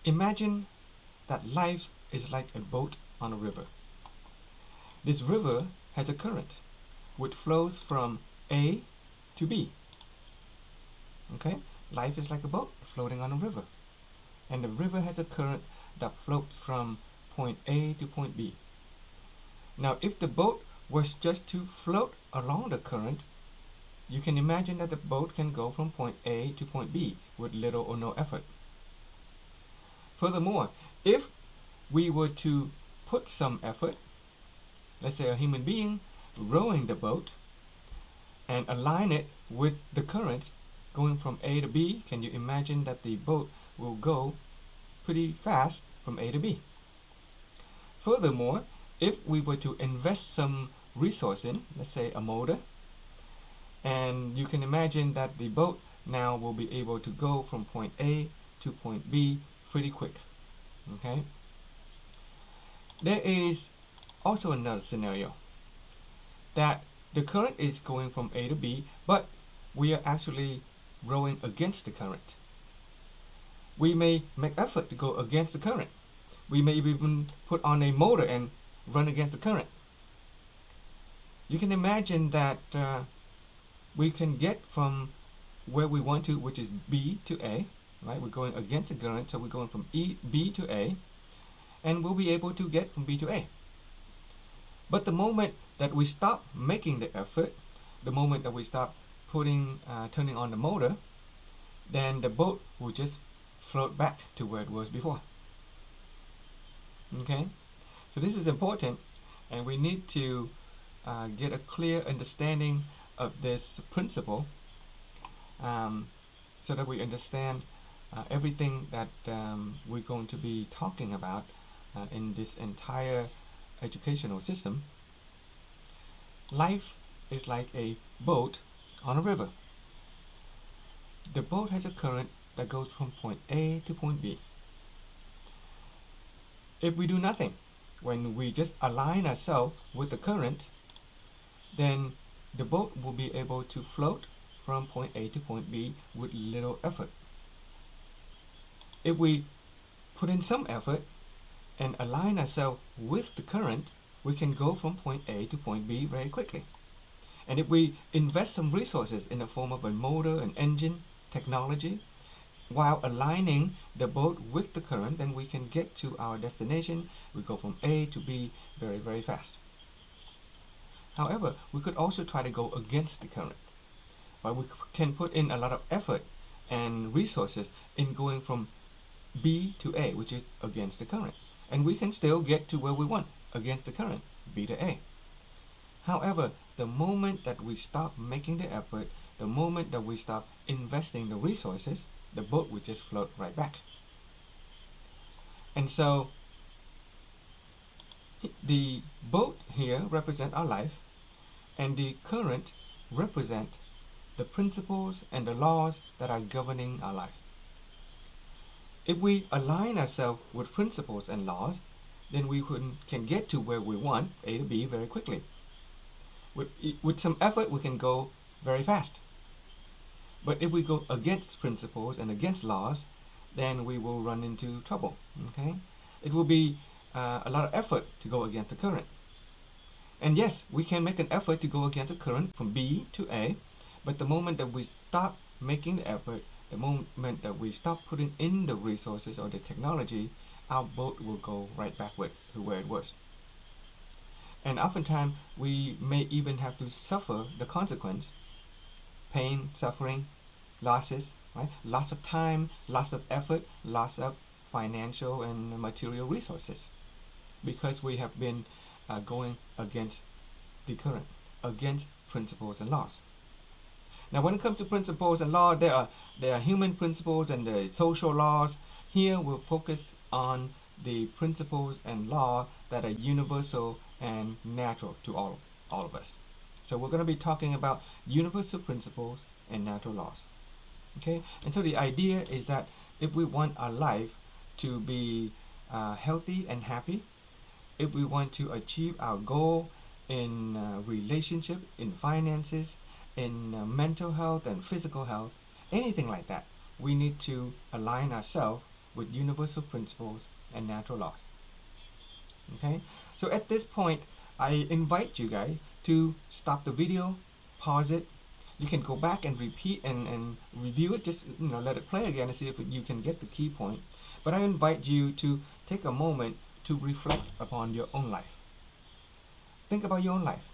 Imagine that life is like a boat on a river. This river has a current which flows from A to B. Okay? Life is like a boat floating on a river. And the river has a current that floats from point A to point B. Now, if the boat was just to float along the current, you can imagine that the boat can go from point A to point B with little or no effort. Furthermore, if we were to put some effort, let's say a human being rowing the boat, and align it with the current going from A to B, can you imagine that the boat will go pretty fast from A to B? Furthermore, if we were to invest some resource in, let's say a motor, and you can imagine that the boat now will be able to go from point A to point B pretty quick. Okay? There is also another scenario that the current is going from A to B, but we are actually rowing against the current. We may make effort to go against the current. We may even put on a motor and run against the current. You can imagine that we can get from where we want to, which is B to A, right? We're going against the current, so we're going from B to A, and we'll be able to get from B to A. But the moment that we stop making the effort, the moment that we stop turning on the motor, then the boat will just float back to where it was before. Okay? So this is important, and we need to get a clear understanding of this principle so that we understand everything that we're going to be talking about in this entire educational system. Life is like a boat on a river. The boat has a current that goes from point A to point B. If we do nothing, when we just align ourselves with the current, then the boat will be able to float from point A to point B with little effort. If we put in some effort and align ourselves with the current, we can go from point A to point B very quickly. And if we invest some resources in the form of a motor, an engine, technology, while aligning the boat with the current, then we can get to our destination. We go from A to B very, very fast. However, we could also try to go against the current. But we can put in a lot of effort and resources in going from B to A, which is against the current. And we can still get to where we want, against the current, B to A. However, the moment that we stop making the effort, the moment that we stop investing the resources, the boat will just float right back. And so, the boat here represents our life, and the current represent the principles and the laws that are governing our life. If we align ourselves with principles and laws, then we can get to where we want, A to B, very quickly. With some effort, we can go very fast. But if we go against principles and against laws, then we will run into trouble. Okay? It will be a lot of effort to go against the current. And yes, we can make an effort to go against the current from B to A, but the moment that we stop making the effort, the moment that we stop putting in the resources or the technology, our boat will go right back to where it was. And oftentimes, we may even have to suffer the consequence, pain, suffering, losses, right? Loss of time, loss of effort, loss of financial and material resources, because we have been going against the current, against principles and laws. Now, when it comes to principles and law, there are human principles and the social laws. Here, we'll focus on the principles and law that are universal and natural to all of us. So we're going to be talking about universal principles and natural laws. Okay, and so the idea is that if we want our life to be healthy and happy, if we want to achieve our goal in relationship, in finances, in mental health and physical health, anything like that, we need to align ourselves with universal principles and natural laws. Okay? So at this point, I invite you guys to stop the video, pause it. You can go back and repeat and review it, just let it play again and see if you can get the key point. But I invite you to take a moment to reflect upon your own life. Think about your own life.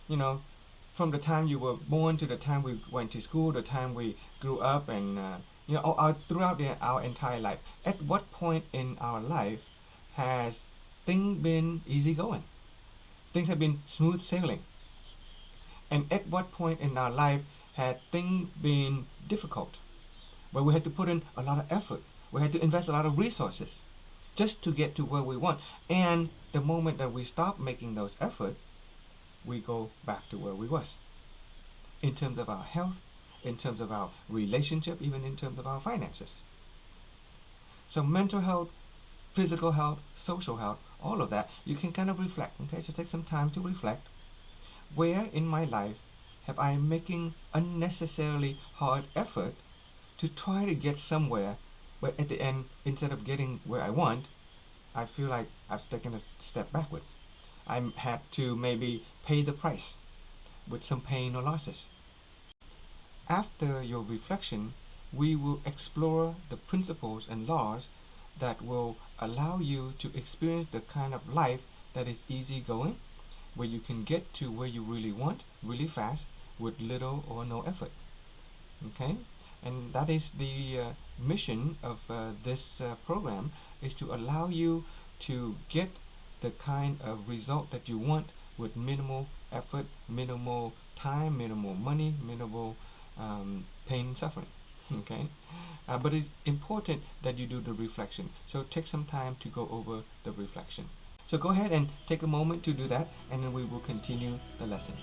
You know, from the time you were born to the time we went to school, the time we grew up, and throughout our entire life. At what point in our life has things been easy going? Things have been smooth sailing. And at what point in our life had things been difficult, where we had to put in a lot of effort, we had to invest a lot of resources just to get to where we want. And the moment that we stop making those efforts, we go back to where we was. In terms of our health, in terms of our relationship, even in terms of our finances. So mental health, physical health, social health, all of that, you can kind of reflect. Okay, so take some time to reflect. Where in my life have I making unnecessarily hard effort to try to get somewhere, but at the end, instead of getting where I want, I feel like I've taken a step backward. I had to maybe pay the price with some pain or losses. After your reflection, we will explore the principles and laws that will allow you to experience the kind of life that is easygoing, where you can get to where you really want really fast with little or no effort. Okay? And that is the mission of this program, is to allow you to get the kind of result that you want with minimal effort, minimal time, minimal money, minimal pain and suffering. Okay? But it's important that you do the reflection. So take some time to go over the reflection. So go ahead and take a moment to do that, and then we will continue the lesson.